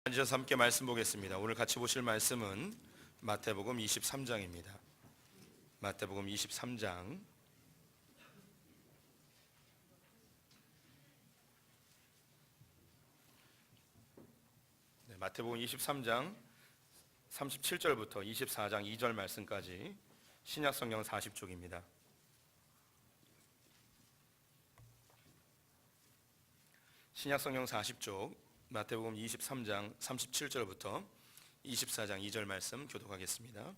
앉아서 함께 말씀 보겠습니다. 오늘 같이 보실 말씀은 마태복음 23장입니다. 마태복음 23장 마태복음 23장 37절부터 24장 2절 말씀까지 신약성경 40쪽입니다. 신약성경 40쪽 마태복음 23장 37절부터 24장 2절 말씀 교독하겠습니다.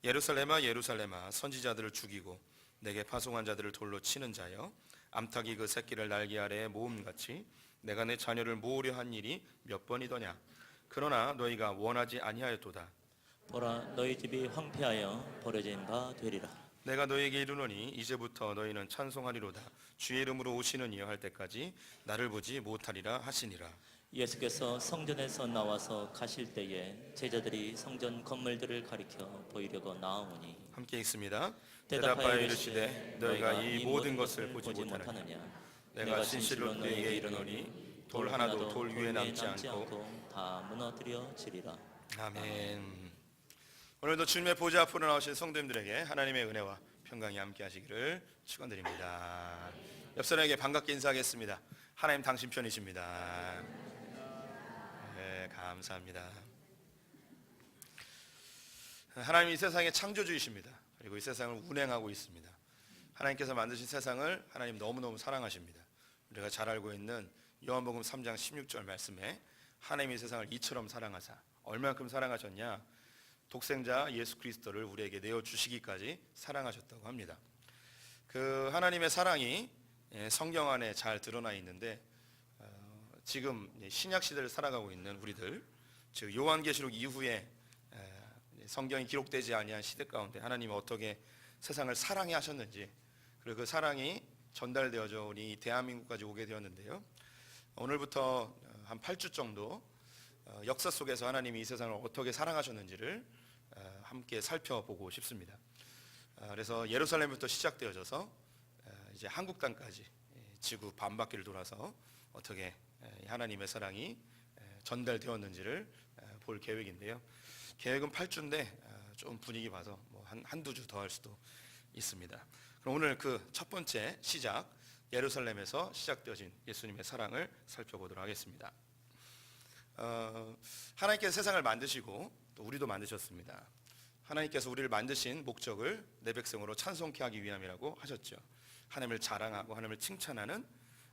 예루살렘아 예루살렘아 선지자들을 죽이고 내게 파송한 자들을 돌로 치는 자여, 암탉이 그 새끼를 날개 아래에 모음같이 내가 내 자녀를 모으려 한 일이 몇 번이더냐. 그러나 너희가 원하지 아니하였도다. 보라, 너희 집이 황폐하여 버려진 바 되리라. 내가 너희에게 이르노니 이제부터 너희는 찬송하리로다. 주의 이름으로 오시는 이여 할 때까지 나를 보지 못하리라 하시니라. 예수께서 성전에서 나와서 가실 때에 제자들이 성전 건물들을 가리켜 보이려고 나아오니 함께 읽습니다. 대답하여 이르시되 너희가 이 모든 것을 보지 못하느냐. 내가 진실로 너희에게 이르노니 돌 하나도 돌 위에 남지 않고 다 무너뜨려지리라. 아멘. 오늘도 주님의 보좌 앞으로 나오신 성도님들에게 하나님의 은혜와 평강이 함께 하시기를 축원드립니다. 옆 사람에게 반갑게 인사하겠습니다. 하나님 당신 편이십니다. 네, 감사합니다. 하나님이 이 세상의 창조주이십니다. 그리고 이 세상을 운행하고 있습니다. 하나님께서 만드신 세상을 하나님 너무너무 사랑하십니다. 우리가 잘 알고 있는 요한복음 3장 16절 말씀에 하나님이 세상을 이처럼 사랑하사, 얼마만큼 사랑하셨냐? 독생자 예수 그리스도를 우리에게 내어주시기까지 사랑하셨다고 합니다. 그 하나님의 사랑이 성경 안에 잘 드러나 있는데, 지금 신약 시대를 살아가고 있는 우리들, 즉 요한계시록 이후에 성경이 기록되지 아니한 시대 가운데 하나님이 어떻게 세상을 사랑해 하셨는지, 그리고 그 사랑이 전달되어져 우리 대한민국까지 오게 되었는데요. 오늘부터 한 8주 정도 역사 속에서 하나님이 이 세상을 어떻게 사랑하셨는지를 함께 살펴보고 싶습니다. 그래서 예루살렘부터 시작되어져서 이제 한국 땅까지 지구 반바퀴를 돌아서 어떻게 하나님의 사랑이 전달되었는지를 볼 계획인데요. 계획은 8주인데 좀 분위기 봐서 뭐 한두 주 더 할 수도 있습니다. 그럼 오늘 그 첫 번째 시작, 예루살렘에서 시작되어진 예수님의 사랑을 살펴보도록 하겠습니다. 하나님께서 세상을 만드시고 또 우리도 만드셨습니다. 하나님께서 우리를 만드신 목적을 내 백성으로 찬송케 하기 위함이라고 하셨죠. 하나님을 자랑하고 하나님을 칭찬하는,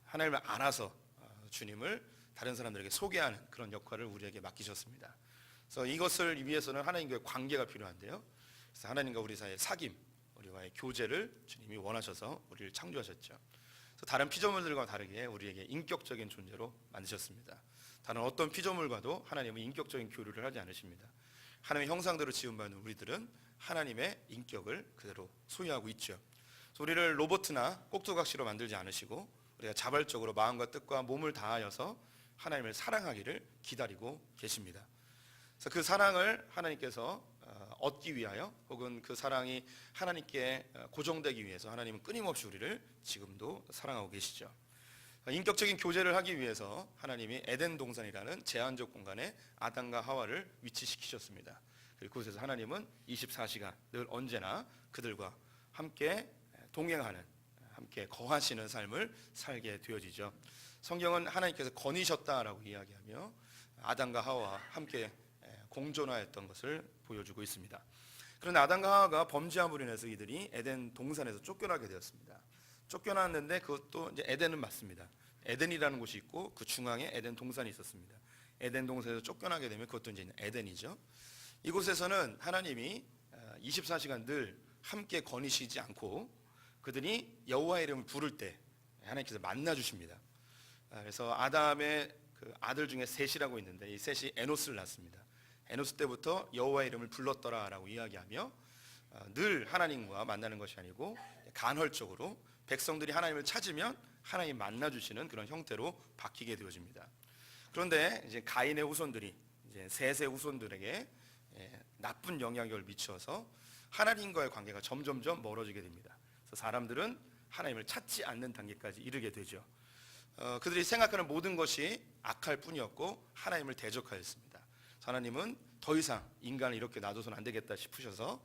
하나님을 알아서 주님을 다른 사람들에게 소개하는 그런 역할을 우리에게 맡기셨습니다. 그래서 이것을 위해서는 하나님과의 관계가 필요한데요. 그래서 하나님과 우리 사이의 사귐, 우리와의 교제를 주님이 원하셔서 우리를 창조하셨죠. 그래서 다른 피조물들과 다르게 우리에게 인격적인 존재로 만드셨습니다. 다른 어떤 피조물과도 하나님은 인격적인 교류를 하지 않으십니다. 하나님의 형상대로 지음받은 우리들은 하나님의 인격을 그대로 소유하고 있죠. 그래서 우리를 로봇이나 꼭두각시로 만들지 않으시고 우리가 자발적으로 마음과 뜻과 몸을 다하여서 하나님을 사랑하기를 기다리고 계십니다. 그래서 그 사랑을 하나님께서 얻기 위하여, 혹은 그 사랑이 하나님께 고정되기 위해서 하나님은 끊임없이 우리를 지금도 사랑하고 계시죠. 인격적인 교제를 하기 위해서 하나님이 에덴 동산이라는 제한적 공간에 아담과 하와를 위치시키셨습니다. 그리고 그곳에서 하나님은 24시간 늘 언제나 그들과 함께 동행하는, 함께 거하시는 삶을 살게 되어지죠. 성경은 하나님께서 거니셨다라고 이야기하며 아담과 하와와 함께 공존하였던 것을 보여주고 있습니다. 그런데 아담과 하와가 범죄함으로 인해서 이들이 에덴 동산에서 쫓겨나게 되었습니다. 쫓겨났는데 그것도 이제 에덴은 맞습니다. 에덴이라는 곳이 있고 그 중앙에 에덴 동산이 있었습니다. 에덴 동산에서 쫓겨나게 되면 그것도 이제 에덴이죠. 이곳에서는 하나님이 24시간 늘 함께 거니시지 않고 그들이 여호와의 이름을 부를 때 하나님께서 만나 주십니다. 그래서 아담의 그 아들 중에 셋이라고 있는데 이 셋이 에노스를 낳습니다. 에노스 때부터 여호와의 이름을 불렀더라라고 이야기하며 늘 하나님과 만나는 것이 아니고 간헐적으로 백성들이 하나님을 찾으면 하나님 만나주시는 그런 형태로 바뀌게 되어집니다. 그런데 이제 가인의 후손들이 이제 셋의 후손들에게 나쁜 영향력을 미쳐서 하나님과의 관계가 점점점 멀어지게 됩니다. 그래서 사람들은 하나님을 찾지 않는 단계까지 이르게 되죠. 그들이 생각하는 모든 것이 악할 뿐이었고 하나님을 대적하였습니다. 하나님은 더 이상 인간을 이렇게 놔둬서는 안 되겠다 싶으셔서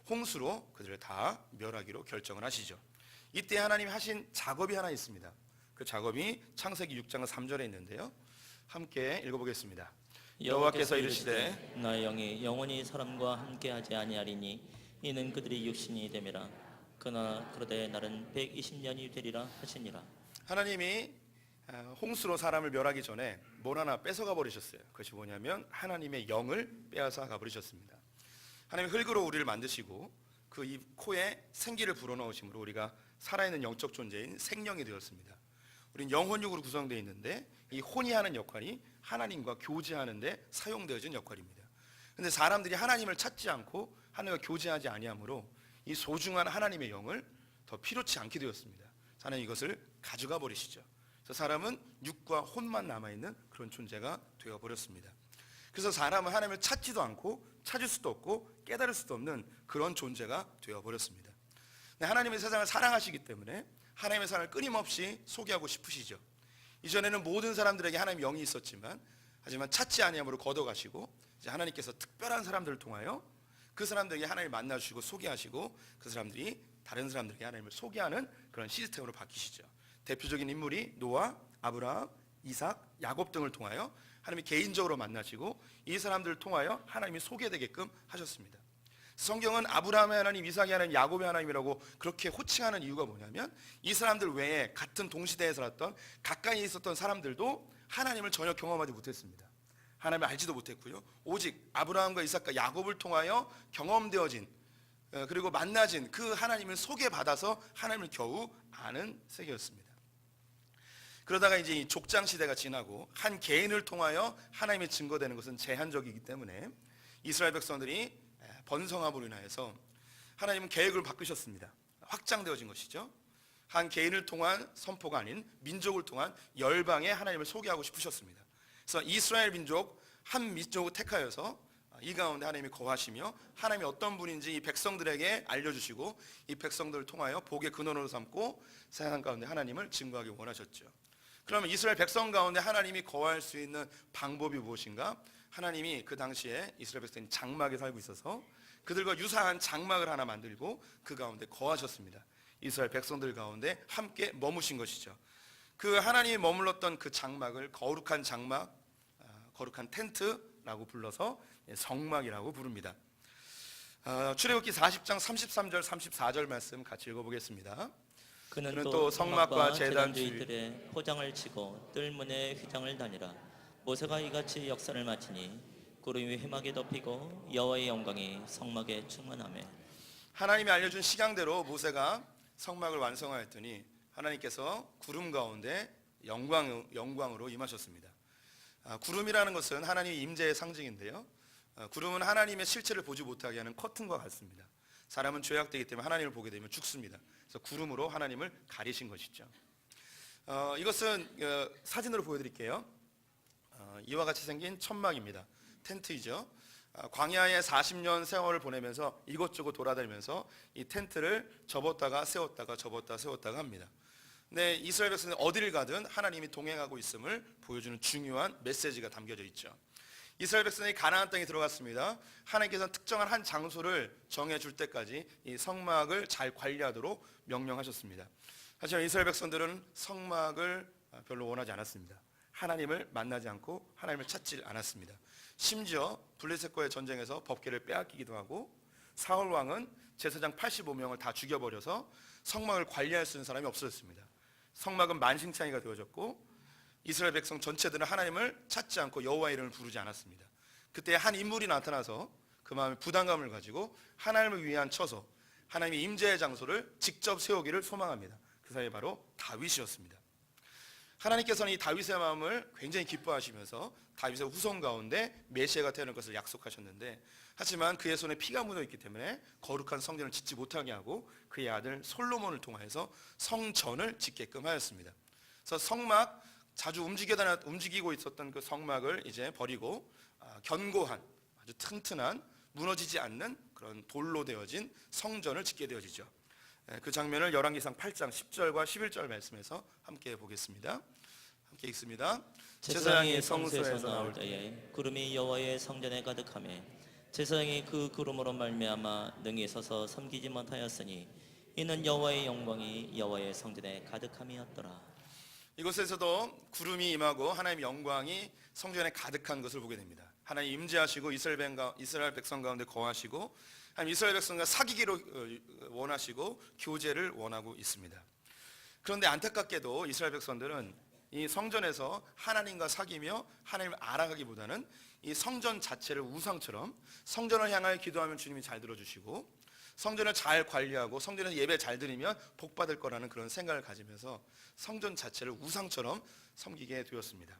홍수로 그들을 다 멸하기로 결정을 하시죠. 이때 하나님이 하신 작업이 하나 있습니다. 그 작업이 창세기 6장 3절에 있는데요. 함께 읽어보겠습니다. 여호와께서 이르시되 나의 영이 영원히 사람과 함께하지 아니하리니 이는 그들이 육신이 됨이라. 그러나 그러되 날은 120년이 되리라 하시니라. 하나님이 홍수로 사람을 멸하기 전에 뭘 하나 뺏어가 버리셨어요. 그것이 뭐냐면 하나님의 영을 빼앗아 가버리셨습니다. 하나님 흙으로 우리를 만드시고 그 이 코에 생기를 불어넣으심으로 우리가 살아있는 영적 존재인 생명이 되었습니다. 우리는 영혼육으로 구성되어 있는데 이 혼이 하는 역할이 하나님과 교제하는 데 사용되어진 역할입니다. 그런데 사람들이 하나님을 찾지 않고 하나님과 교제하지 아니하므로 이 소중한 하나님의 영을 더 필요치 않게 되었습니다. 하나님 이것을 가져가 버리시죠. 그래서 사람은 육과 혼만 남아있는 그런 존재가 되어버렸습니다. 그래서 사람은 하나님을 찾지도 않고 찾을 수도 없고 깨달을 수도 없는 그런 존재가 되어버렸습니다. 하나님의 세상을 사랑하시기 때문에 하나님의 사랑을 끊임없이 소개하고 싶으시죠. 이전에는 모든 사람들에게 하나님의 영이 있었지만 하지만 찾지 아니함으로 걷어가시고 이제 하나님께서 특별한 사람들을 통하여 그 사람들에게 하나님을 만나주시고 소개하시고 그 사람들이 다른 사람들에게 하나님을 소개하는 그런 시스템으로 바뀌시죠. 대표적인 인물이 노아, 아브라함, 이삭, 야곱 등을 통하여 하나님이 개인적으로 만나시고 이 사람들을 통하여 하나님이 소개되게끔 하셨습니다. 성경은 아브라함의 하나님, 이삭의 하나님, 야곱의 하나님이라고 그렇게 호칭하는 이유가 뭐냐면 이 사람들 외에 같은 동시대에 살았던 가까이 있었던 사람들도 하나님을 전혀 경험하지 못했습니다. 하나님을 알지도 못했고요. 오직 아브라함과 이삭과 야곱을 통하여 경험되어진 그리고 만나진 그 하나님을 소개받아서 하나님을 겨우 아는 세계였습니다. 그러다가 이제 이 족장 시대가 지나고 한 개인을 통하여 하나님의 증거되는 것은 제한적이기 때문에 이스라엘 백성들이 번성함으로 인하여서 하나님은 계획을 바꾸셨습니다. 확장되어진 것이죠. 한 개인을 통한 선포가 아닌 민족을 통한 열방에 하나님을 소개하고 싶으셨습니다. 그래서 이스라엘 민족 한 민족을 택하여서 이 가운데 하나님이 거하시며 하나님이 어떤 분인지 이 백성들에게 알려주시고 이 백성들을 통하여 복의 근원으로 삼고 세상 가운데 하나님을 증거하기 원하셨죠. 그러면 이스라엘 백성 가운데 하나님이 거할 수 있는 방법이 무엇인가? 하나님이 그 당시에 이스라엘 백성이 장막에 살고 있어서 그들과 유사한 장막을 하나 만들고 그 가운데 거하셨습니다. 이스라엘 백성들 가운데 함께 머무신 것이죠. 그 하나님이 머물렀던 그 장막을 거룩한 장막, 거룩한 텐트라고 불러서 성막이라고 부릅니다. 출애굽기 40장 33절 34절 말씀 같이 읽어보겠습니다. 그는 또 성막과 제단 주위들에 포장을 치고 뜰문에 휘장을 다니라. 모세가 이같이 역사를 마치니 구름이 회막에 덮이고 여호와의 영광이 성막에 충만하매. 하나님이 알려준 시간대로 모세가 성막을 완성하였더니 하나님께서 구름 가운데 영광으로 임하셨습니다. 구름이라는 것은 하나님의 임재의 상징인데요. 구름은 하나님의 실체를 보지 못하게 하는 커튼과 같습니다. 사람은 죄악되기 때문에 하나님을 보게 되면 죽습니다. 그래서 구름으로 하나님을 가리신 것이죠. 이것은 사진으로 보여드릴게요. 이와 같이 생긴 천막입니다. 텐트이죠. 광야에 40년 세월을 보내면서 이곳저곳 돌아다니면서 이 텐트를 접었다가 세웠다가 접었다 세웠다가 합니다. 근데 이스라엘 백성은 어디를 가든 하나님이 동행하고 있음을 보여주는 중요한 메시지가 담겨져 있죠. 이스라엘 백성이 가나안 땅에 들어갔습니다. 하나님께서는 특정한 한 장소를 정해줄 때까지 이 성막을 잘 관리하도록 명령하셨습니다. 하지만 이스라엘 백성들은 성막을 별로 원하지 않았습니다. 하나님을 만나지 않고 하나님을 찾지 않았습니다. 심지어 블레셋과의 전쟁에서 법궤를 빼앗기기도 하고 사울 왕은 제사장 85명을 다 죽여버려서 성막을 관리할 수 있는 사람이 없어졌습니다. 성막은 만신창이가 되어졌고 이스라엘 백성 전체들은 하나님을 찾지 않고 여호와의 이름을 부르지 않았습니다. 그때 한 인물이 나타나서 그 마음에 부담감을 가지고 하나님을 위한 처소, 하나님의 임재의 장소를 직접 세우기를 소망합니다. 그 사람이 바로 다윗이었습니다. 하나님께서는 이 다윗의 마음을 굉장히 기뻐하시면서 다윗의 후손 가운데 메시아가 태어날 것을 약속하셨는데 하지만 그의 손에 피가 묻어있기 때문에 거룩한 성전을 짓지 못하게 하고 그의 아들 솔로몬을 통하여서 성전을 짓게끔 하였습니다. 그래서 성막 자주 움직이고 있었던 그 성막을 이제 버리고 견고한 아주 튼튼한 무너지지 않는 그런 돌로 되어진 성전을 짓게 되어지죠. 그 장면을 열왕기상 8장 10절과 11절 말씀에서 함께 보겠습니다. 함께 읽습니다. 제사장이 성소에서 나올 때에 구름이 여호와의 성전에 가득하매 제사장이 그 구름으로 말미암아 능히 서서 섬기지 못하였으니 이는 여호와의 영광이 여호와의 성전에 가득함이었더라. 이곳에서도 구름이 임하고 하나님의 영광이 성전에 가득한 것을 보게 됩니다. 하나님 임재하시고 이스라엘 백성 가운데 거하시고 하나님 이스라엘 백성과 사귀기를 원하시고 교제를 원하고 있습니다. 그런데 안타깝게도 이스라엘 백성들은 이 성전에서 하나님과 사귀며 하나님을 알아가기보다는 이 성전 자체를 우상처럼 성전을 향하여 기도하면 주님이 잘 들어주시고 성전을 잘 관리하고 성전에서 예배 잘 드리면 복 받을 거라는 그런 생각을 가지면서 성전 자체를 우상처럼 섬기게 되었습니다.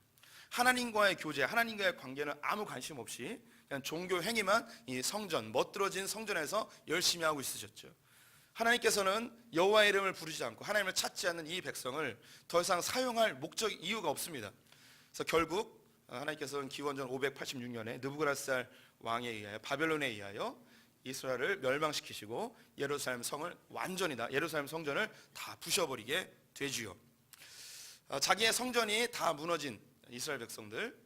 하나님과의 교제, 하나님과의 관계는 아무 관심 없이 그냥 종교 행위만 이 성전, 멋들어진 성전에서 열심히 하고 있으셨죠. 하나님께서는 여호와의 이름을 부르지 않고 하나님을 찾지 않는 이 백성을 더 이상 사용할 목적 이유가 없습니다. 그래서 결국 하나님께서는 기원전 586년에 느부갓네살 왕에 의하여 바벨론에 의하여 이스라엘을 멸망시키시고 예루살렘 성을 예루살렘 성전을 다 부셔버리게 되지요. 자기의 성전이 다 무너진 이스라엘 백성들,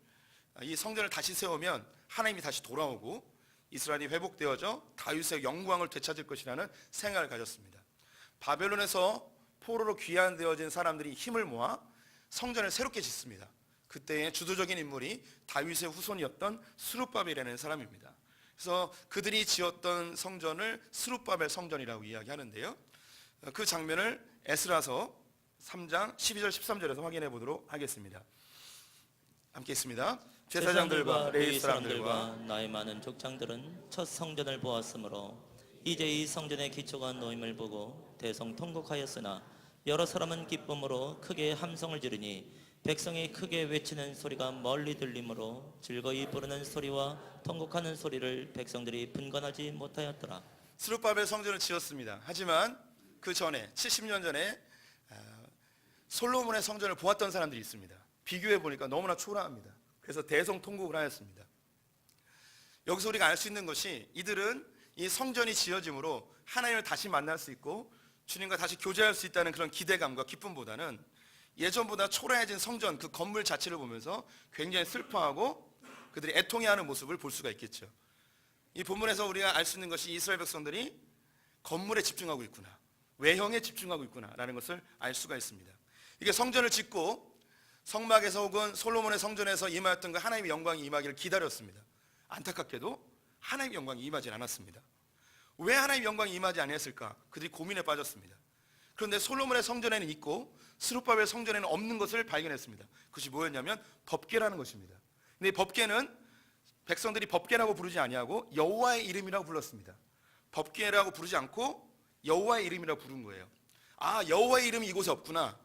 이 성전을 다시 세우면 하나님이 다시 돌아오고 이스라엘이 회복되어져 다윗의 영광을 되찾을 것이라는 생각을 가졌습니다. 바벨론에서 포로로 귀환되어진 사람들이 힘을 모아 성전을 새롭게 짓습니다. 그때의 주도적인 인물이 다윗의 후손이었던 스룹바벨이라는 사람입니다. 그래서 그들이 지었던 성전을 스룹바벨 성전이라고 이야기하는데요. 그 장면을 에스라서 3장 12절 13절에서 확인해 보도록 하겠습니다. 함께 있습니다. 제사장들과 레위 사람들과 나의 많은 족장들은 첫 성전을 보았으므로 이제 이 성전의 기초가 놓임을 보고 대성통곡하였으나 여러 사람은 기쁨으로 크게 함성을 지르니 백성이 크게 외치는 소리가 멀리 들리므로 즐거이 부르는 소리와 통곡하는 소리를 백성들이 분간하지 못하였더라. 스룹바벨 성전을 지었습니다. 하지만 그 전에 70년 전에 솔로몬의 성전을 보았던 사람들이 있습니다. 비교해 보니까 너무나 초라합니다. 그래서 대성통곡을 하였습니다. 여기서 우리가 알 수 있는 것이 이들은 이 성전이 지어짐으로 하나님을 다시 만날 수 있고 주님과 다시 교제할 수 있다는 그런 기대감과 기쁨보다는 예전보다 초라해진 성전 그 건물 자체를 보면서 굉장히 슬퍼하고 그들이 애통해하는 모습을 볼 수가 있겠죠. 이 본문에서 우리가 알 수 있는 것이 이스라엘 백성들이 건물에 집중하고 있구나, 외형에 집중하고 있구나라는 것을 알 수가 있습니다. 이게 성전을 짓고 성막에서 혹은 솔로몬의 성전에서 임하였던 그 하나님의 영광이 임하기를 기다렸습니다. 안타깝게도 하나님의 영광이 임하지 않았습니다. 왜 하나님의 영광이 임하지 않았을까? 그들이 고민에 빠졌습니다. 그런데 솔로몬의 성전에는 있고 스룹바벨 성전에는 없는 것을 발견했습니다. 그것이 뭐였냐면 법궤라는 것입니다. 근데 법궤는 백성들이 법궤라고 부르지 아니하고 여호와의 이름이라고 불렀습니다. 법궤라고 부르지 않고 여호와의 이름이라고 부른 거예요. 아, 여호와의 이름이 이곳에 없구나.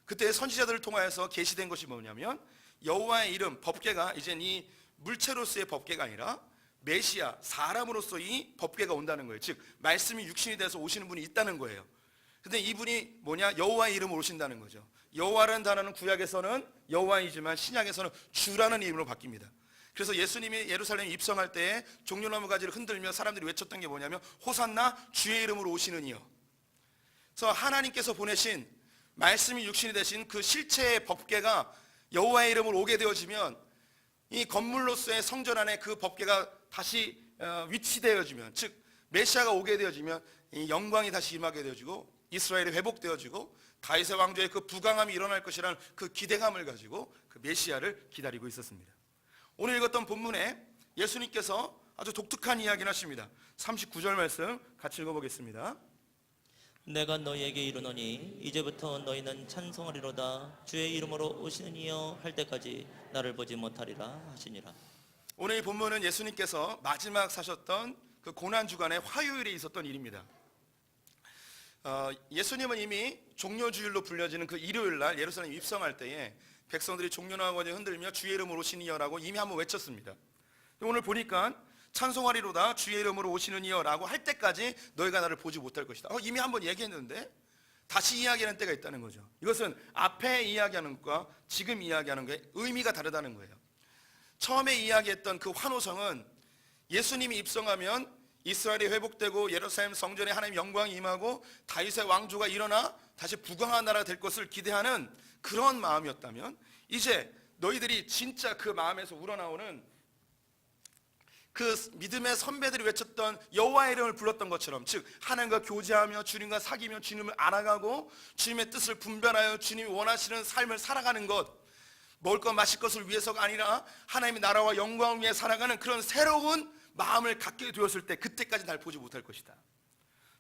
그때 선지자들을 통하여서 계시된 것이 뭐냐면 여호와의 이름, 법궤가 이제 이 물체로서의 법궤가 아니라 메시아, 사람으로서 이 법궤가 온다는 거예요. 즉 말씀이 육신이 돼서 오시는 분이 있다는 거예요. 근데 이분이 뭐냐? 여호와의 이름으로 오신다는 거죠. 여호와라는 단어는 구약에서는 여호와이지만 신약에서는 주라는 이름으로 바뀝니다. 그래서 예수님이 예루살렘에 입성할 때에 종려나무 가지를 흔들며 사람들이 외쳤던 게 뭐냐면 호산나 주의 이름으로 오시는 이여. 그래서 하나님께서 보내신 말씀이 육신이 되신 그 실체의 법궤가 여호와의 이름으로 오게 되어지면 이 건물로서의 성전 안에 그 법궤가 다시 위치되어지면, 즉 메시아가 오게 되어지면 이 영광이 다시 임하게 되어지고 이스라엘이 회복되어지고 다윗의 왕조의 그 부강함이 일어날 것이라는 그 기대감을 가지고 그 메시아를 기다리고 있었습니다. 오늘 읽었던 본문에 예수님께서 아주 독특한 이야기를 하십니다. 39절 말씀 같이 읽어보겠습니다. 내가 너희에게 이르노니 이제부터 너희는 찬송하리로다 주의 이름으로 오시는 이여 할 때까지 나를 보지 못하리라 하시니라. 오늘 이 본문은 예수님께서 마지막 사셨던 그 고난주간의 화요일에 있었던 일입니다. 예수님은 이미 종려주일로 불려지는 그 일요일날 예루살렘 입성할 때에 백성들이 종려나무를 흔들며 주의 이름으로 오시니여라고 이미 한번 외쳤습니다. 오늘 보니까 찬송하리로다 주의 이름으로 오시는 이여라고 할 때까지 너희가 나를 보지 못할 것이다. 이미 한번 얘기했는데 다시 이야기하는 때가 있다는 거죠. 이것은 앞에 이야기하는 것과 지금 이야기하는 것의 의미가 다르다는 거예요. 처음에 이야기했던 그 환호성은 예수님이 입성하면 이스라엘이 회복되고 예루살렘 성전에 하나님의 영광이 임하고 다윗의 왕조가 일어나 다시 부강한 나라가 될 것을 기대하는 그런 마음이었다면, 이제 너희들이 진짜 그 마음에서 우러나오는 그 믿음의 선배들이 외쳤던 여호와의 이름을 불렀던 것처럼, 즉 하나님과 교제하며 주님과 사귀며 주님을 알아가고 주님의 뜻을 분별하여 주님이 원하시는 삶을 살아가는 것, 먹을 것 마실 것을 위해서가 아니라 하나님의 나라와 영광을 위해 살아가는 그런 새로운 마음을 갖게 되었을 때, 그때까지 날 보지 못할 것이다.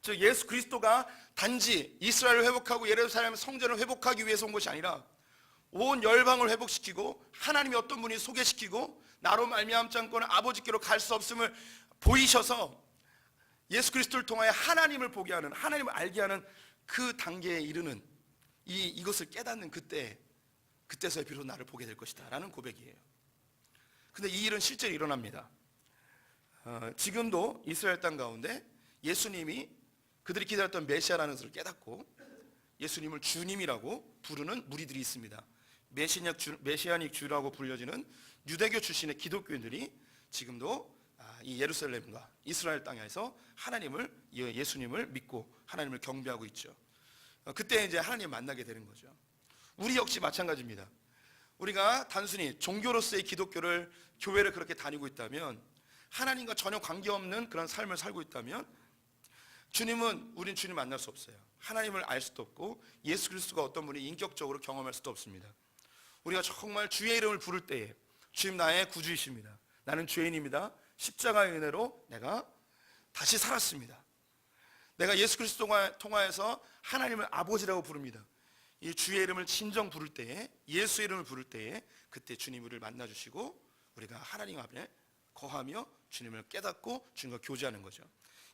즉 예수 그리스도가 단지 이스라엘을 회복하고 예루살렘 성전을 회복하기 위해서 온 것이 아니라 온 열방을 회복시키고 하나님이 어떤 분이 소개시키고 나로 말미암지 않고는 아버지께로 갈 수 없음을 보이셔서 예수 그리스도를 통하여 하나님을 보게 하는, 하나님을 알게 하는 그 단계에 이르는 이것을 깨닫는 그때서야 비로소 나를 보게 될 것이다 라는 고백이에요. 근데 이 일은 실제로 일어납니다. 지금도 이스라엘 땅 가운데 예수님이 그들이 기다렸던 메시아라는 것을 깨닫고 예수님을 주님이라고 부르는 무리들이 있습니다. 메시아닉 주라고 불려지는 유대교 출신의 기독교인들이 지금도 이 예루살렘과 이스라엘 땅에서 예수님을 믿고 하나님을 경배하고 있죠. 그때 이제 하나님 만나게 되는 거죠. 우리 역시 마찬가지입니다. 우리가 단순히 종교로서의 기독교를, 교회를 그렇게 다니고 있다면, 하나님과 전혀 관계없는 그런 삶을 살고 있다면 우린 주님 만날 수 없어요. 하나님을 알 수도 없고 예수 그리스도가 어떤 분이 인격적으로 경험할 수도 없습니다. 우리가 정말 주의 이름을 부를 때에 주님 나의 구주이십니다. 나는 죄인입니다. 십자가의 은혜로 내가 다시 살았습니다. 내가 예수 그리스도가 통하여서 하나님을 아버지라고 부릅니다. 이 주의 이름을 진정 부를 때에, 예수의 이름을 부를 때에 그때 주님 우리를 만나주시고 우리가 하나님 앞에 거하며 주님을 깨닫고 주님과 교제하는 거죠.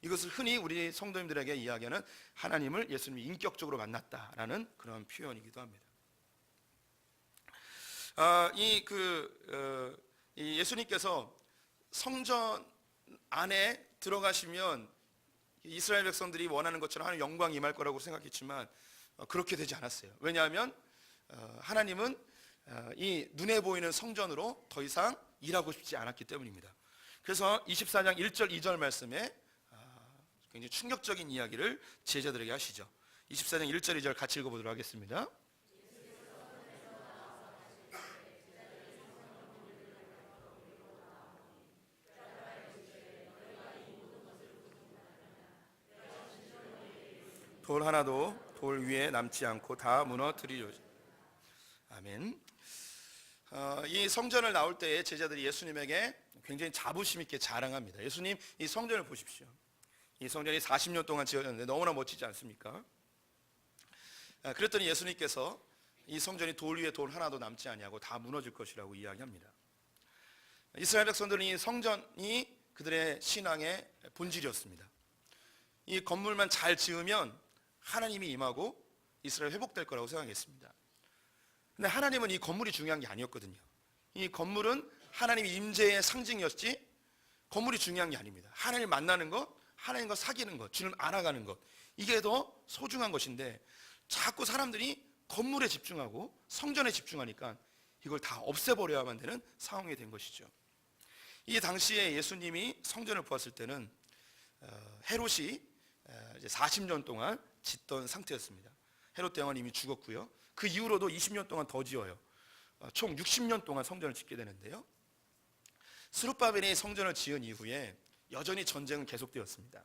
이것을 흔히 우리 성도님들에게 이야기하는 하나님을 예수님이 인격적으로 만났다라는 그런 표현이기도 합니다. 이 예수님께서 성전 안에 들어가시면 이스라엘 백성들이 원하는 것처럼 하나님 영광이 임할 거라고 생각했지만 그렇게 되지 않았어요. 왜냐하면 하나님은 이 눈에 보이는 성전으로 더 이상 일하고 싶지 않았기 때문입니다. 그래서 24장 1절 2절 말씀에 굉장히 충격적인 이야기를 제자들에게 하시죠. 24장 1절 2절 같이 읽어보도록 하겠습니다. 돌 하나도 돌 위에 남지 않고 다 무너뜨리려. 아멘. 이 성전을 나올 때에 제자들이 예수님에게 굉장히 자부심 있게 자랑합니다. 예수님, 이 성전을 보십시오. 이 성전이 40년 동안 지어졌는데 너무나 멋지지 않습니까? 그랬더니 예수님께서 이 성전이 돌 위에 돌 하나도 남지 아니하고 다 무너질 것이라고 이야기합니다. 이스라엘 백성들은 이 성전이 그들의 신앙의 본질이었습니다. 이 건물만 잘 지으면 하나님이 임하고 이스라엘 회복될 거라고 생각했습니다. 근데 하나님은 이 건물이 중요한 게 아니었거든요. 이 건물은 하나님의 임재의 상징이었지 건물이 중요한 게 아닙니다. 하나님 만나는 것, 하나님과 사귀는 것, 주님 알아가는 것, 이게 더 소중한 것인데 자꾸 사람들이 건물에 집중하고 성전에 집중하니까 이걸 다 없애버려야만 되는 상황이 된 것이죠. 이 당시에 예수님이 성전을 보았을 때는 헤롯이 이제 40년 동안 짓던 상태였습니다. 헤롯 대왕은 이미 죽었고요. 그 이후로도 20년 동안 더 지어요. 총 60년 동안 성전을 짓게 되는데요. 스룹바벨이 성전을 지은 이후에 여전히 전쟁은 계속되었습니다.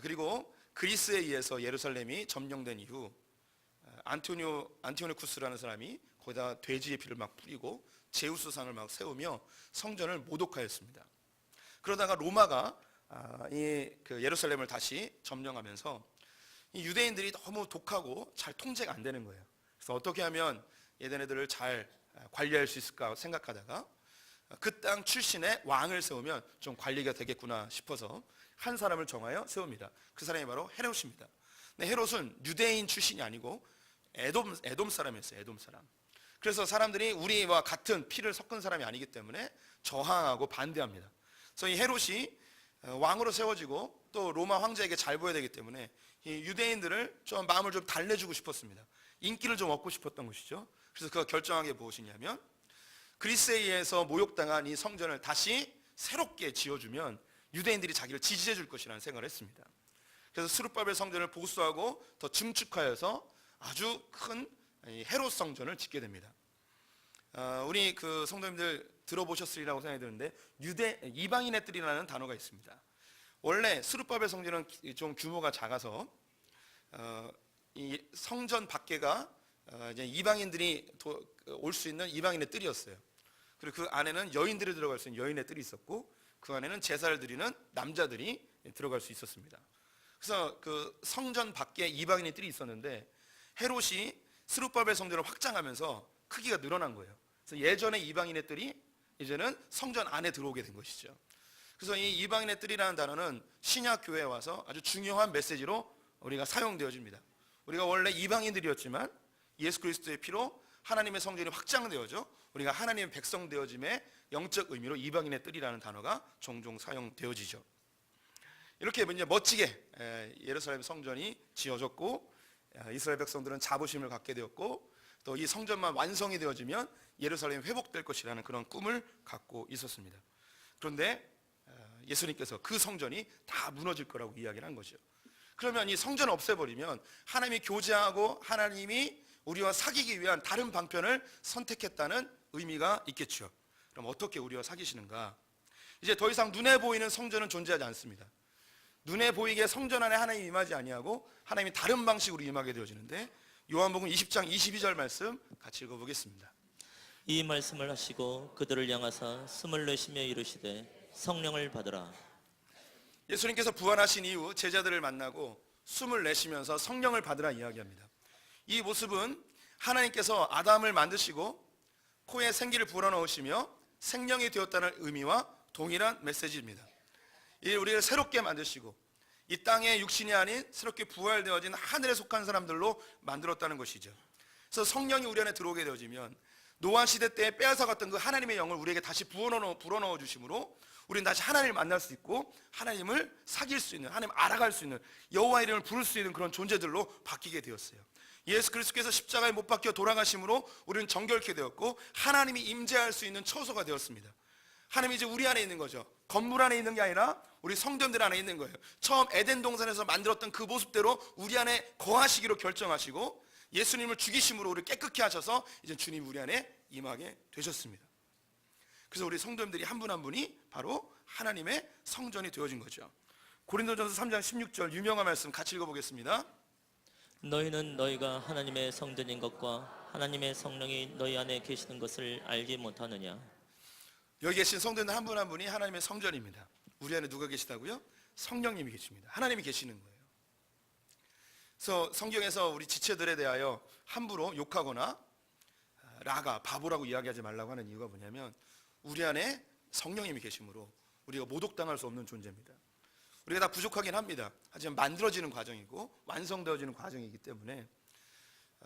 그리고 그리스에 의해서 예루살렘이 점령된 이후 안티오니쿠스라는 사람이 거기다 돼지의 피를 막 뿌리고 제우스상을 막 세우며 성전을 모독하였습니다. 그러다가 로마가 그 예루살렘을 다시 점령하면서 이 유대인들이 너무 독하고 잘 통제가 안 되는 거예요. 그래서 어떻게 하면 얘네들을 잘 관리할 수 있을까 생각하다가 그 땅 출신의 왕을 세우면 좀 관리가 되겠구나 싶어서 한 사람을 정하여 세웁니다. 그 사람이 바로 헤롯입니다. 근데 헤롯은 유대인 출신이 아니고 에돔 사람이었어요. 에돔 사람. 그래서 사람들이 우리와 같은 피를 섞은 사람이 아니기 때문에 저항하고 반대합니다. 그래서 이 헤롯이 왕으로 세워지고 또 로마 황제에게 잘 보여야 되기 때문에 이 유대인들을 좀 마음을 좀 달래주고 싶었습니다. 인기를 좀 얻고 싶었던 것이죠. 그래서 그가 결정한 게 무엇이냐면 그리스에 의해서 모욕당한 이 성전을 다시 새롭게 지어주면 유대인들이 자기를 지지해 줄 것이라는 생각을 했습니다. 그래서 스룹바벨 성전을 보수하고 더 증축하여서 아주 큰 헤롯 성전을 짓게 됩니다. 우리 그 성도님들 들어보셨으리라고 생각이 드는데 이방인의 뜰이라는 단어가 있습니다. 원래 스룹바벨 성전은 좀 규모가 작아서 이 성전 밖에가 이제 이방인들이 올 수 있는 이방인의 뜰이었어요. 그리고 그 안에는 여인들이 들어갈 수 있는 여인의 뜰이 있었고, 그 안에는 제사를 드리는 남자들이 들어갈 수 있었습니다. 그래서 그 성전 밖에 이방인의 뜰이 있었는데 헤롯이 스룹바벨 성전을 확장하면서 크기가 늘어난 거예요. 그래서 예전에 이방인의 뜰이 이제는 성전 안에 들어오게 된 것이죠. 그래서 이 이방인의 뜰이라는 단어는 신약 교회에 와서 아주 중요한 메시지로 우리가 사용되어집니다. 우리가 원래 이방인들이었지만 예수 그리스도의 피로 하나님의 성전이 확장되어져 우리가 하나님의 백성 되어짐의 영적 의미로 이방인의 뜰이라는 단어가 종종 사용되어지죠. 이렇게 이제 멋지게 예루살렘 성전이 지어졌고, 이스라엘 백성들은 자부심을 갖게 되었고, 또 이 성전만 완성이 되어지면 예루살렘이 회복될 것이라는 그런 꿈을 갖고 있었습니다. 그런데 예수님께서 그 성전이 다 무너질 거라고 이야기를 한 거죠. 그러면 이 성전을 없애버리면 하나님이 교제하고 하나님이 우리와 사귀기 위한 다른 방편을 선택했다는 의미가 있겠죠. 그럼 어떻게 우리와 사귀시는가? 이제 더 이상 눈에 보이는 성전은 존재하지 않습니다. 눈에 보이게 성전 안에 하나님이 임하지 아니하고 하나님이 다른 방식으로 임하게 되어지는데, 요한복음 20장 22절 말씀 같이 읽어보겠습니다. 이 말씀을 하시고 그들을 향하사 숨을 내쉬며 이르시되 성령을 받으라. 예수님께서 부활하신 이후 제자들을 만나고 숨을 내쉬면서 성령을 받으라 이야기합니다. 이 모습은 하나님께서 아담을 만드시고 코에 생기를 불어넣으시며 생명이 되었다는 의미와 동일한 메시지입니다. 우리를 새롭게 만드시고 이 땅의 육신이 아닌 새롭게 부활되어진 하늘에 속한 사람들로 만들었다는 것이죠. 그래서 성령이 우리 안에 들어오게 되어지면 노아 시대 때 빼앗아갔던 그 하나님의 영을 우리에게 다시 불어넣어 주심으로 우리는 다시 하나님을 만날 수 있고 하나님을 사귈 수 있는, 하나님 알아갈 수 있는, 여호와 이름을 부를 수 있는 그런 존재들로 바뀌게 되었어요. 예수 그리스도께서 십자가에 못 박혀 돌아가심으로 우리는 정결케 되었고 하나님이 임재할 수 있는 처소가 되었습니다. 하나님이 이제 우리 안에 있는 거죠. 건물 안에 있는 게 아니라 우리 성도들 안에 있는 거예요. 처음 에덴 동산에서 만들었던 그 모습대로 우리 안에 거하시기로 결정하시고 예수님을 죽이심으로 우리를 깨끗게 하셔서 이제 주님 우리 안에 임하게 되셨습니다. 그래서 우리 성도님들이 한 분 한 분이 바로 하나님의 성전이 되어진 거죠. 고린도전서 3장 16절 유명한 말씀 같이 읽어보겠습니다. 너희는 너희가 하나님의 성전인 것과 하나님의 성령이 너희 안에 계시는 것을 알지 못하느냐. 여기 계신 성도들 한 분 한 분이 하나님의 성전입니다. 우리 안에 누가 계시다고요? 성령님이 계십니다. 하나님이 계시는 거예요. 그래서 성경에서 우리 지체들에 대하여 함부로 욕하거나 라가 바보라고 이야기하지 말라고 하는 이유가 뭐냐면 우리 안에 성령님이 계심으로 우리가 모독당할 수 없는 존재입니다. 우리가 다 부족하긴 합니다. 하지만 만들어지는 과정이고 완성되어지는 과정이기 때문에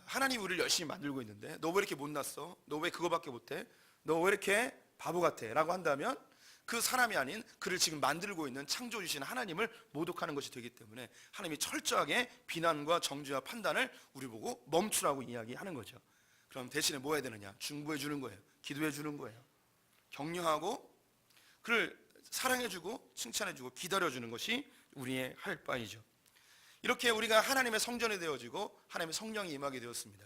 하나님이 우리를 열심히 만들고 있는데 너 왜 이렇게 못났어? 너 왜 그거밖에 못해? 너 왜 이렇게 바보 같아? 라고 한다면 그 사람이 아닌 그를 지금 만들고 있는 창조주신 하나님을 모독하는 것이 되기 때문에 하나님이 철저하게 비난과 정죄와 판단을 우리 보고 멈추라고 이야기하는 거죠. 그럼 대신에 뭐 해야 되느냐? 중보해 주는 거예요. 기도해 주는 거예요. 격려하고 그를 사랑해주고 칭찬해주고 기다려주는 것이 우리의 할 바이죠. 이렇게 우리가 하나님의 성전이 되어지고 하나님의 성령이 임하게 되었습니다.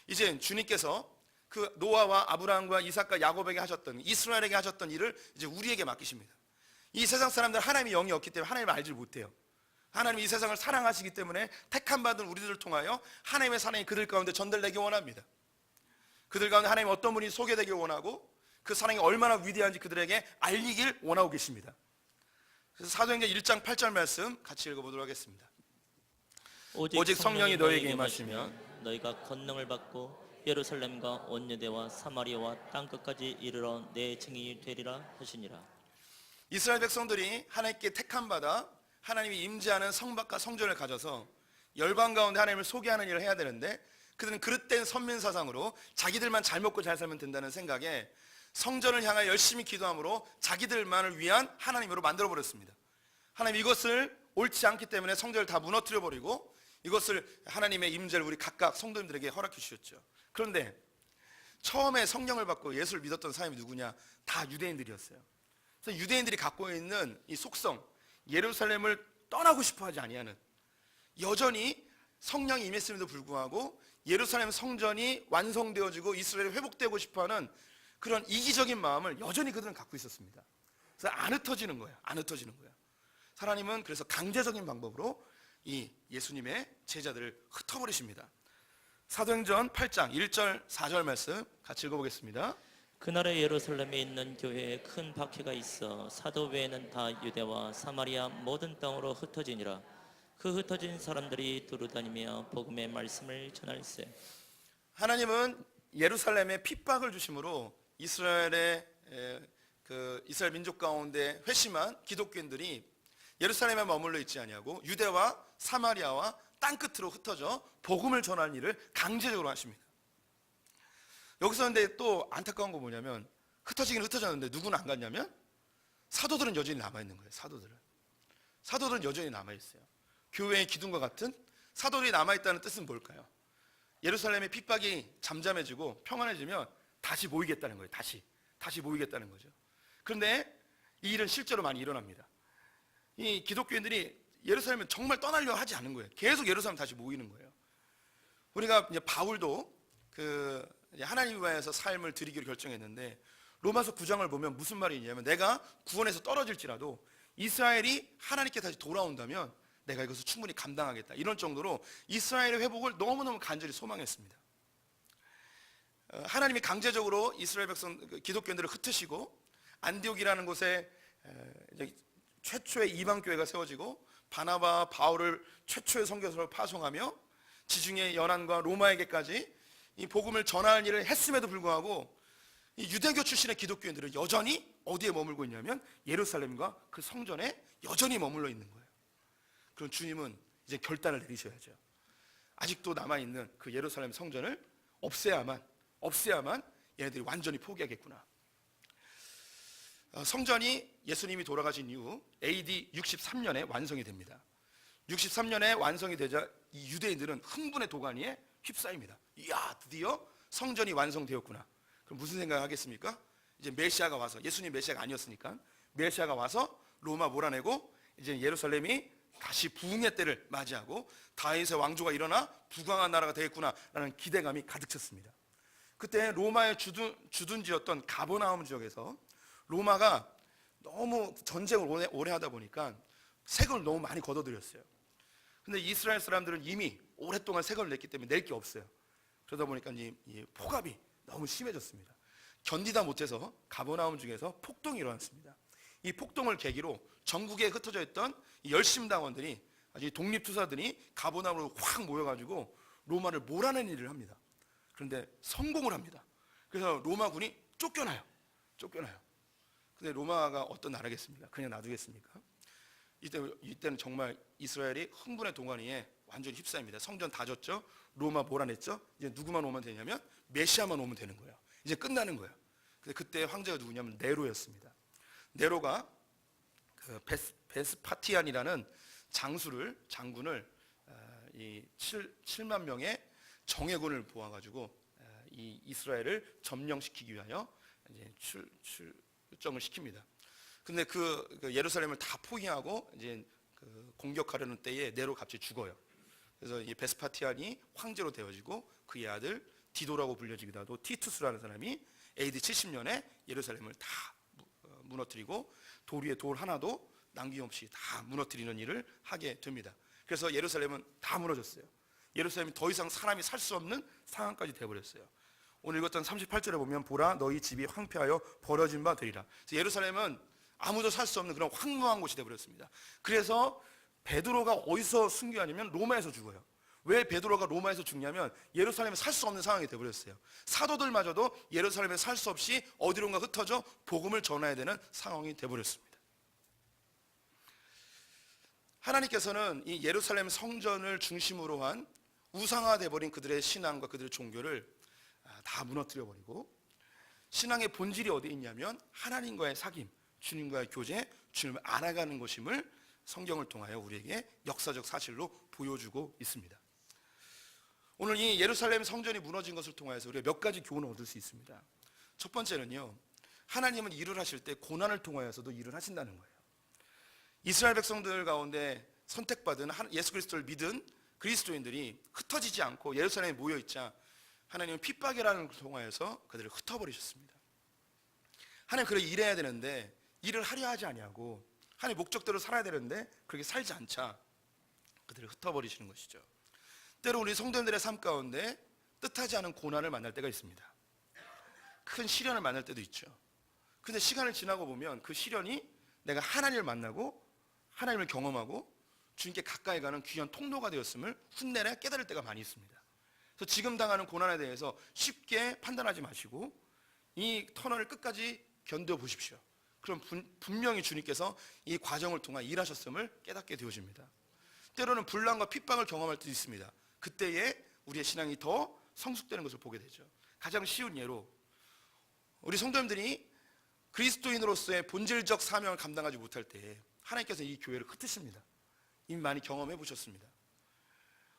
이제 주님께서 그 노아와 아브라함과 이삭과 야곱에게 하셨던, 이스라엘에게 하셨던 일을 이제 우리에게 맡기십니다. 이 세상 사람들 하나님의 영이 없기 때문에 하나님을 알지 못해요. 하나님이 이 세상을 사랑하시기 때문에 택함 받은 우리들을 통하여 하나님의 사랑이 그들 가운데 전달되기 원합니다. 그들 가운데 하나님 어떤 분이 소개되길 원하고 그 사랑이 얼마나 위대한지 그들에게 알리길 원하고 계십니다. 그래서 사도행전 1장 8절 말씀 같이 읽어보도록 하겠습니다. 오직 성령이 너희에게 임하시면 너희가 권능을 받고 예루살렘과 온 유대와 사마리아와 땅끝까지 이르러 내 증인이 되리라 하시니라. 이스라엘 백성들이 하나님께 택함 받아 하나님이 임재하는 성막과 성전을 가져서 열방 가운데 하나님을 소개하는 일을 해야 되는데 그들은 그릇된 선민 사상으로 자기들만 잘 먹고 잘 살면 된다는 생각에 성전을 향하여 열심히 기도함으로 자기들만을 위한 하나님으로 만들어버렸습니다. 하나님 이것을 옳지 않기 때문에 성전을 다 무너뜨려버리고 이것을 하나님의 임재를 우리 각각 성도님들에게 허락해 주셨죠. 그런데 처음에 성령을 받고 예수를 믿었던 사람이 누구냐? 다 유대인들이었어요. 그래서 유대인들이 갖고 있는 이 속성, 예루살렘을 떠나고 싶어하지 아니하는, 여전히 성령이 임했음에도 불구하고 예루살렘 성전이 완성되어지고 이스라엘이 회복되고 싶어하는 그런 이기적인 마음을 여전히 그들은 갖고 있었습니다. 그래서 안 흩어지는 거예요. 안 흩어지는 거예요. 하나님은 그래서 강제적인 방법으로 이 예수님의 제자들을 흩어버리십니다. 사도행전 8장 1절 4절 말씀 같이 읽어보겠습니다. 그날에 예루살렘에 있는 교회에 큰 박해가 있어 사도 외에는 다 유대와 사마리아 모든 땅으로 흩어지니라. 그 흩어진 사람들이 두루다니며 복음의 말씀을 전할세. 하나님은 예루살렘에 핍박을 주심으로 이스라엘의 이스라엘 민족 가운데 회심한 기독교인들이 예루살렘에 머물러 있지 아니하고 유대와 사마리아와 땅끝으로 흩어져 복음을 전할 일을 강제적으로 하십니다. 여기서 근데 또 안타까운 거 뭐냐면, 흩어지긴 흩어졌는데 누구는 안 갔냐면 사도들은 여전히 남아있는 거예요. 사도들은 여전히 남아있어요. 교회의 기둥과 같은 사도들이 남아있다는 뜻은 뭘까요? 예루살렘의 핍박이 잠잠해지고 평안해지면 다시 모이겠다는 거예요. 다시 모이겠다는 거죠. 그런데 이 일은 실제로 많이 일어납니다. 이 기독교인들이 예루살렘을 정말 떠나려 하지 않은 거예요. 계속 예루살렘 다시 모이는 거예요. 우리가 이제 바울도 하나님 위하여서 삶을 드리기로 결정했는데, 로마서 9장을 보면 무슨 말이 있냐면, 내가 구원에서 떨어질지라도 이스라엘이 하나님께 다시 돌아온다면 내가 이것을 충분히 감당하겠다, 이런 정도로 이스라엘의 회복을 너무너무 간절히 소망했습니다. 하나님이 강제적으로 이스라엘 백성 기독교인들을 흩으시고 안디옥이라는 곳에 최초의 이방교회가 세워지고 바나바와 바울을 최초의 선교사로 파송하며 지중해 연안과 로마에게까지 이 복음을 전할 일을 했음에도 불구하고 이 유대교 출신의 기독교인들은 여전히 어디에 머물고 있냐면 예루살렘과 그 성전에 여전히 머물러 있는 거예요. 그럼 주님은 이제 결단을 내리셔야죠. 아직도 남아있는 그 예루살렘 성전을 없애야만 얘네들이 완전히 포기하겠구나. 성전이 예수님이 돌아가신 이후 AD 63년에 완성이 됩니다. 63년에 완성이 되자 이 유대인들은 흥분의 도가니에 휩싸입니다. 이야, 드디어 성전이 완성되었구나. 그럼 무슨 생각을 하겠습니까? 이제 메시아가 와서, 예수님 메시아가 아니었으니까 메시아가 와서 로마 몰아내고 이제 예루살렘이 다시 부흥의 때를 맞이하고 다윗의 왕조가 일어나 부강한 나라가 되겠구나라는 기대감이 가득 찼습니다. 그때 로마의 주둔지였던 가버나움 지역에서 로마가 너무 전쟁을 오래 하다 보니까 세금을 너무 많이 걷어들였어요. 근데 이스라엘 사람들은 이미 오랫동안 세금을 냈기 때문에 낼 게 없어요. 그러다 보니까 이 폭압이 너무 심해졌습니다. 견디다 못해서 가버나움 중에서 폭동이 일어났습니다. 이 폭동을 계기로 전국에 흩어져 있던 열심당원들이, 아주 독립투사들이 가버나움으로 확 모여가지고 로마를 몰아내는 일을 합니다. 그런데 성공을 합니다. 그래서 로마군이 쫓겨나요. 근데 로마가 어떤 나라겠습니까? 그냥 놔두겠습니까? 이때는 정말 이스라엘이 흥분의 동안이에 완전히 휩싸입니다. 성전 다 졌죠? 로마 몰아냈죠? 이제 누구만 오면 되냐면 메시아만 오면 되는 거예요. 이제 끝나는 거예요. 근데 그때 황제가 누구냐면 네로였습니다. 네로가 그 베스파티안이라는 장군을 이 7만 명의 정예군을 모아가지고 이 이스라엘을 점령시키기 위하여 이제 출정을 시킵니다. 근데 그 예루살렘을 다 포기하고 이제 그 공격하려는 때에 네로 갑자기 죽어요. 그래서 이 베스파티안이 황제로 되어지고 그의 아들 디도라고 불려지기도 하고 티투스라는 사람이 AD 70년에 예루살렘을 다 무너뜨리고 돌 위에 돌 하나도 남김없이 다 무너뜨리는 일을 하게 됩니다. 그래서 예루살렘은 다 무너졌어요. 예루살렘이 더 이상 사람이 살 수 없는 상황까지 되어버렸어요. 오늘 읽었던 38절에 보면, 보라 너희 집이 황폐하여 버려진 바 되리라. 그래서 예루살렘은 아무도 살 수 없는 그런 황무한 곳이 되어버렸습니다. 그래서 베드로가 어디서 순교하냐면 로마에서 죽어요. 왜 베드로가 로마에서 죽냐면 예루살렘에 살 수 없는 상황이 되어버렸어요. 사도들마저도 예루살렘에 살 수 없이 어디론가 흩어져 복음을 전해야 되는 상황이 되어버렸습니다. 하나님께서는 이 예루살렘 성전을 중심으로 한 우상화되어 버린 그들의 신앙과 그들의 종교를 다 무너뜨려 버리고, 신앙의 본질이 어디에 있냐면 하나님과의 사귐, 주님과의 교제, 주님을 알아가는 것임을 성경을 통하여 우리에게 역사적 사실로 보여주고 있습니다. 오늘 이 예루살렘 성전이 무너진 것을 통해서 우리가 몇 가지 교훈을 얻을 수 있습니다. 첫 번째는요, 하나님은 일을 하실 때 고난을 통하여서도 일을 하신다는 거예요. 이스라엘 백성들 가운데 선택받은 예수 그리스도를 믿은 그리스도인들이 흩어지지 않고 예루살렘에 모여있자 하나님은 핍박이라는 걸 통하여서 그들을 흩어버리셨습니다. 하나님 그래 일해야 되는데 일을 하려 하지 아니하고 하나님 목적대로 살아야 되는데 그렇게 살지 않자 그들을 흩어버리시는 것이죠. 때로 우리 성도님들의 삶 가운데 뜻하지 않은 고난을 만날 때가 있습니다. 큰 시련을 만날 때도 있죠. 근데 시간을 지나고 보면 그 시련이 내가 하나님을 만나고 하나님을 경험하고 주님께 가까이 가는 귀한 통로가 되었음을 훗내내 깨달을 때가 많이 있습니다. 그래서 지금 당하는 고난에 대해서 쉽게 판단하지 마시고 이 터널을 끝까지 견뎌보십시오. 그럼 분명히 주님께서 이 과정을 통해 일하셨음을 깨닫게 되어집니다. 때로는 분란과 핍박을 경험할 때도 있습니다. 그때에 우리의 신앙이 더 성숙되는 것을 보게 되죠. 가장 쉬운 예로 우리 성도님들이 그리스도인으로서의 본질적 사명을 감당하지 못할 때 하나님께서 이 교회를 흩으십니다. 이미 많이 경험해 보셨습니다.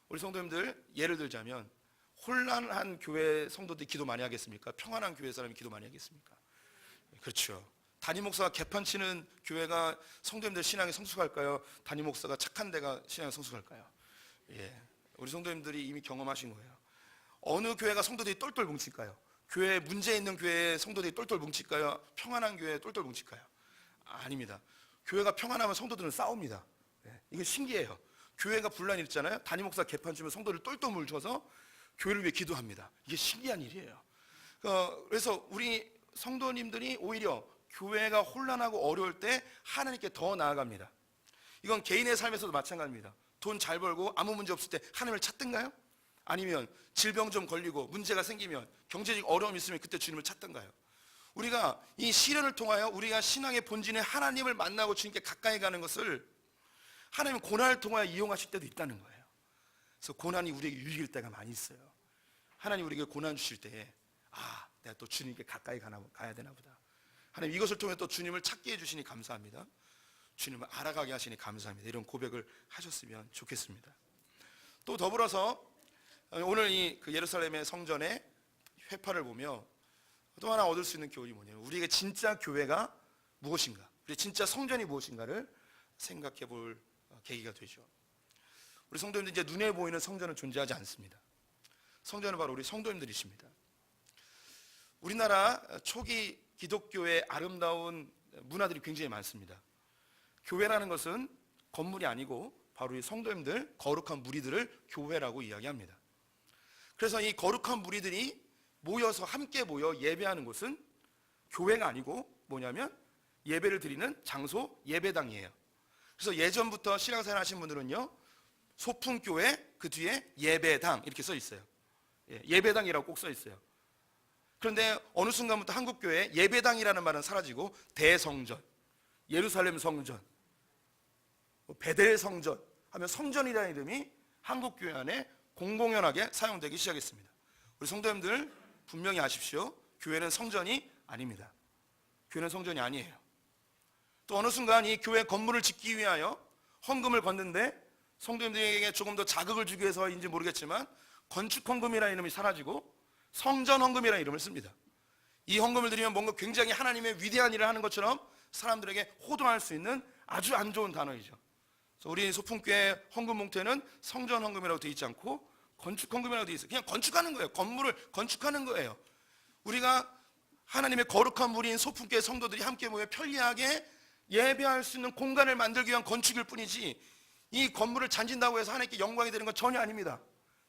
우리 성도님들 예를 들자면 혼란한 교회 성도들이 기도 많이 하겠습니까? 평안한 교회 사람이 기도 많이 하겠습니까? 그렇죠. 담임 목사가 개판치는 교회가 성도님들 신앙이 성숙할까요? 담임 목사가 착한 데가 신앙이 성숙할까요? 예, 우리 성도님들이 이미 경험하신 거예요. 어느 교회가 성도들이 똘똘 뭉칠까요? 교회에 문제 있는 교회에 성도들이 똘똘 뭉칠까요? 평안한 교회에 똘똘 뭉칠까요? 아닙니다. 교회가 평안하면 성도들은 싸웁니다. 예, 이게 신기해요. 교회가 분란이 있잖아요. 담임 목사 개판 치면 성도들 똘똘 뭉쳐서 교회를 위해 기도합니다. 이게 신기한 일이에요. 그래서 우리 성도님들이 오히려 교회가 혼란하고 어려울 때 하나님께 더 나아갑니다. 이건 개인의 삶에서도 마찬가지입니다. 돈 잘 벌고 아무 문제 없을 때 하나님을 찾든가요? 아니면 질병 좀 걸리고 문제가 생기면 경제적 어려움이 있으면 그때 주님을 찾든가요? 우리가 이 시련을 통하여 우리가 신앙의 본진에 하나님을 만나고 주님께 가까이 가는 것을 하나님은 고난을 통하여 이용하실 때도 있다는 거예요. 그래서 고난이 우리에게 유익일 때가 많이 있어요. 하나님 우리에게 고난 주실 때에 내가 또 주님께 가까이 가야 되나 보다. 하나님 이것을 통해 또 주님을 찾게 해주시니 감사합니다. 주님을 알아가게 하시니 감사합니다. 이런 고백을 하셨으면 좋겠습니다. 또 더불어서 오늘 이 예루살렘의 성전의 회파를 보며 또 하나 얻을 수 있는 교훈이 뭐냐면 우리에게 진짜 교회가 무엇인가, 우리 진짜 성전이 무엇인가를 생각해 볼 계기가 되죠. 우리 성도님들 이제 눈에 보이는 성전은 존재하지 않습니다. 성전은 바로 우리 성도님들이십니다. 우리나라 초기 기독교의 아름다운 문화들이 굉장히 많습니다. 교회라는 것은 건물이 아니고 바로 이 성도님들, 거룩한 무리들을 교회라고 이야기합니다. 그래서 이 거룩한 무리들이 모여서 함께 모여 예배하는 곳은 교회가 아니고 뭐냐면 예배를 드리는 장소, 예배당이에요. 그래서 예전부터 신앙생활 하신 분들은요, 소풍교회 그 뒤에 예배당 이렇게 써 있어요. 예배당이라고 꼭 써 있어요. 그런데 어느 순간부터 한국교회 예배당이라는 말은 사라지고 대성전, 예루살렘 성전, 베델 성전 하면 성전이라는 이름이 한국교회 안에 공공연하게 사용되기 시작했습니다. 우리 성도님들 분명히 아십시오. 교회는 성전이 아닙니다. 교회는 성전이 아니에요. 또 어느 순간 이 교회 건물을 짓기 위하여 헌금을 걷는데 성도님들에게 조금 더 자극을 주기 위해서인지 모르겠지만 건축 헌금이라는 이름이 사라지고 성전 헌금이라는 이름을 씁니다. 이 헌금을 드리면 뭔가 굉장히 하나님의 위대한 일을 하는 것처럼 사람들에게 호도할 수 있는 아주 안 좋은 단어이죠. 그래서 우리 소풍교회 헌금 봉투에는 성전 헌금이라고 되어 있지 않고 건축 헌금이라고 되어 있어요. 그냥 건축하는 거예요. 건물을 건축하는 거예요. 우리가 하나님의 거룩한 무리인 소풍교회 성도들이 함께 모여 편리하게 예배할 수 있는 공간을 만들기 위한 건축일 뿐이지 이 건물을 잔진다고 해서 하나님께 영광이 되는 건 전혀 아닙니다.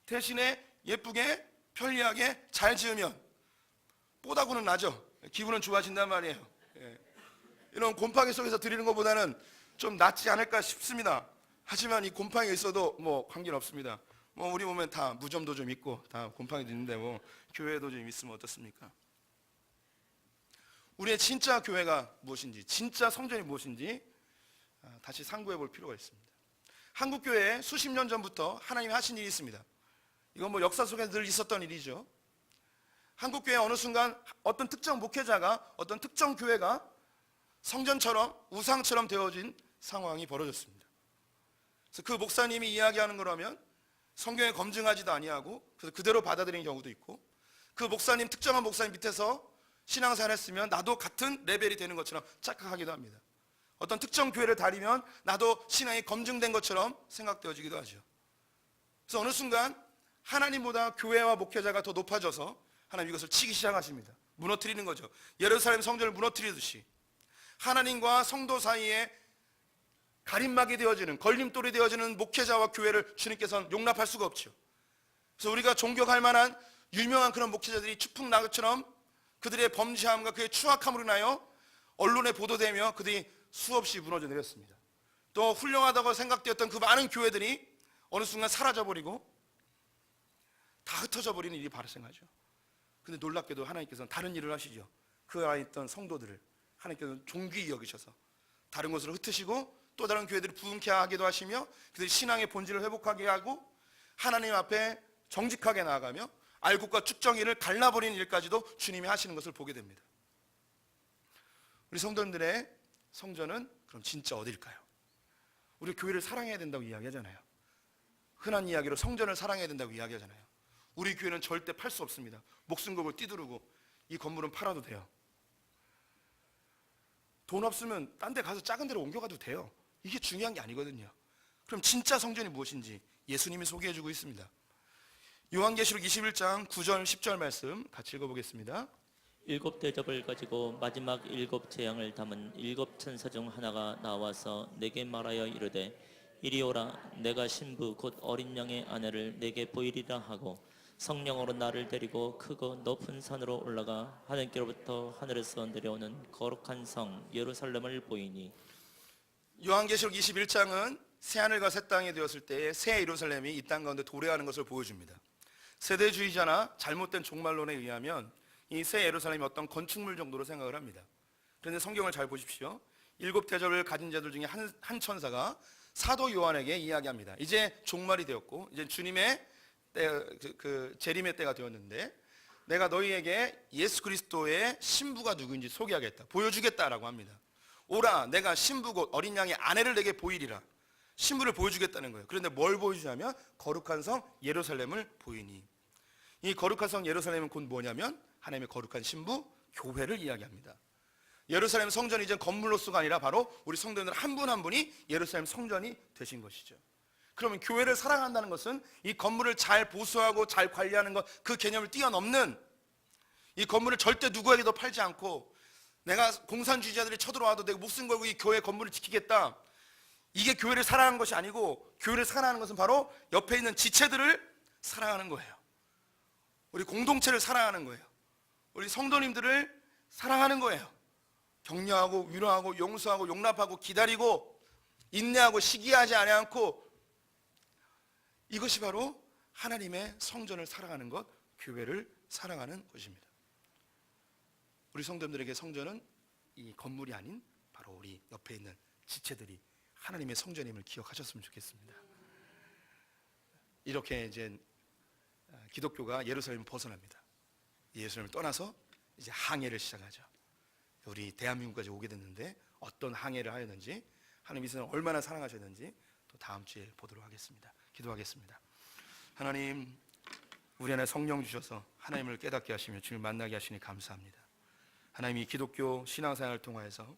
대신에 예쁘게 편리하게 잘 지으면 뽀다구는 나죠. 기분은 좋아진단 말이에요. 이런 곰팡이 속에서 드리는 것보다는 좀 낫지 않을까 싶습니다. 하지만 이 곰팡이가 있어도 뭐 관계는 없습니다. 뭐 우리 보면 다 무좀도 좀 있고 다 곰팡이도 있는데 뭐 교회도 좀 있으면 어떻습니까? 우리의 진짜 교회가 무엇인지, 진짜 성전이 무엇인지 다시 상고해 볼 필요가 있습니다. 한국 교회에 수십 년 전부터 하나님이 하신 일이 있습니다. 이건 뭐 역사 속에 늘 있었던 일이죠. 한국 교회 어느 순간 어떤 특정 목회자가 어떤 특정 교회가 성전처럼 우상처럼 되어진 상황이 벌어졌습니다. 그래서 그 목사님이 이야기하는 거라면 성경에 검증하지도 아니하고 그래서 그대로 받아들이는 경우도 있고 그 목사님 특정한 목사님 밑에서 신앙생활 했으면 나도 같은 레벨이 되는 것처럼 착각하기도 합니다. 어떤 특정 교회를 다니면 나도 신앙이 검증된 것처럼 생각되어지기도 하죠. 그래서 어느 순간 하나님보다 교회와 목회자가 더 높아져서 하나님 이것을 치기 시작하십니다. 무너뜨리는 거죠. 예루살렘 성전을 무너뜨리듯이 하나님과 성도 사이에 가림막이 되어지는, 걸림돌이 되어지는 목회자와 교회를 주님께서는 용납할 수가 없죠. 그래서 우리가 존경할 만한 유명한 그런 목회자들이 추풍낙엽처럼 그들의 범죄함과 그의 추악함으로 인하여 언론에 보도되며 그들이 수없이 무너져 내렸습니다. 또 훌륭하다고 생각되었던 그 많은 교회들이 어느 순간 사라져버리고 다 흩어져 버리는 일이 발생하죠. 근데 놀랍게도 하나님께서는 다른 일을 하시죠. 그 안에 있던 성도들을 하나님께서는 존귀히 여기셔서 다른 곳으로 흩으시고 또 다른 교회들을 부흥케 하기도 하시며 그들이 신앙의 본질을 회복하게 하고 하나님 앞에 정직하게 나아가며 알곡과 쭉정이를 갈라버리는 일까지도 주님이 하시는 것을 보게 됩니다. 우리 성도님들의 성전은 그럼 진짜 어딜까요? 우리 교회를 사랑해야 된다고 이야기하잖아요. 흔한 이야기로 성전을 사랑해야 된다고 이야기하잖아요. 우리 교회는 절대 팔 수 없습니다. 목숨 걸고 뛰두르고 이 건물은 팔아도 돼요. 돈 없으면 딴 데 가서 작은 데로 옮겨가도 돼요. 이게 중요한 게 아니거든요. 그럼 진짜 성전이 무엇인지 예수님이 소개해주고 있습니다. 요한계시록 21장 9절 10절 말씀 같이 읽어보겠습니다. 7 대접을 가지고 마지막 7 재앙을 담은 7 천사 중 하나가 나와서 내게 말하여 이르되 이리 오라. 내가 신부 곧 어린 양의 아내를 내게 보이리라 하고 성령으로 나를 데리고 크고 높은 산으로 올라가 하늘께로부터 하늘에서 내려오는 거룩한 성 예루살렘을 보이니. 요한계시록 21장은 새하늘과 새 땅이 되었을 때에 새 예루살렘이 이 땅 가운데 도래하는 것을 보여줍니다. 세대주의자나 잘못된 종말론에 의하면 이 새 예루살렘이 어떤 건축물 정도로 생각을 합니다. 그런데 성경을 잘 보십시오. 7 대접을 가진 자들 중에 한 천사가 사도 요한에게 이야기합니다. 이제 종말이 되었고 이제 주님의 때, 재림의 때가 되었는데 내가 너희에게 예수 그리스도의 신부가 누구인지 소개하겠다, 보여주겠다라고 합니다. 오라, 내가 신부 곧 어린 양의 아내를 내게 보이리라. 신부를 보여주겠다는 거예요. 그런데 뭘 보여주냐면 거룩한 성 예루살렘을 보이니. 이 거룩한 성 예루살렘은 곧 뭐냐면 하나님의 거룩한 신부 교회를 이야기합니다. 예루살렘 성전이 이제 건물로서가 아니라 바로 우리 성도들 한 분 한 분이 예루살렘 성전이 되신 것이죠. 그러면 교회를 사랑한다는 것은 이 건물을 잘 보수하고 잘 관리하는 것, 그 개념을 뛰어넘는, 이 건물을 절대 누구에게도 팔지 않고 내가 공산주의자들이 쳐들어와도 내가 목숨 걸고 이 교회 건물을 지키겠다, 이게 교회를 사랑하는 것이 아니고 교회를 사랑하는 것은 바로 옆에 있는 지체들을 사랑하는 거예요. 우리 공동체를 사랑하는 거예요. 우리 성도님들을 사랑하는 거예요. 격려하고 위로하고 용서하고 용납하고 기다리고 인내하고 시기하지 않고, 이것이 바로 하나님의 성전을 사랑하는 것, 교회를 사랑하는 것입니다. 우리 성도님들에게 성전은 이 건물이 아닌 바로 우리 옆에 있는 지체들이 하나님의 성전임을 기억하셨으면 좋겠습니다. 이렇게 이제 기독교가 예루살렘을 벗어납니다. 예루살렘을 떠나서 이제 항해를 시작하죠. 우리 대한민국까지 오게 됐는데 어떤 항해를 하였는지, 하나님 이스라엘 얼마나 사랑하셨는지 또 다음 주에 보도록 하겠습니다. 기도하겠습니다. 하나님, 우리 안에 성령 주셔서 하나님을 깨닫게 하시며 주님을 만나게 하시니 감사합니다. 하나님, 이 기독교 신앙생활을 통하여서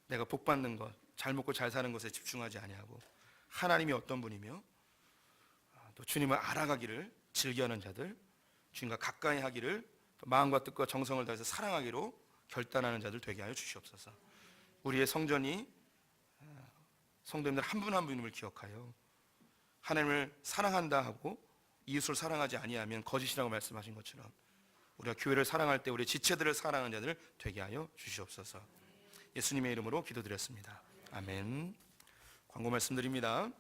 내가 복받는 것, 잘 먹고 잘 사는 것에 집중하지 아니하고 하나님이 어떤 분이며 또 주님을 알아가기를 즐겨하는 자들, 주님과 가까이 하기를 또 마음과 뜻과 정성을 다해서 사랑하기로 결단하는 자들 되게 하여 주시옵소서. 우리의 성전이 성도님들 한 분 한 분임을 기억하여 하나님을 사랑한다 하고 이웃을 사랑하지 아니하면 거짓이라고 말씀하신 것처럼 우리가 교회를 사랑할 때 우리 지체들을 사랑하는 자들 되게 하여 주시옵소서. 예수님의 이름으로 기도드렸습니다. 아멘. 광고 말씀드립니다.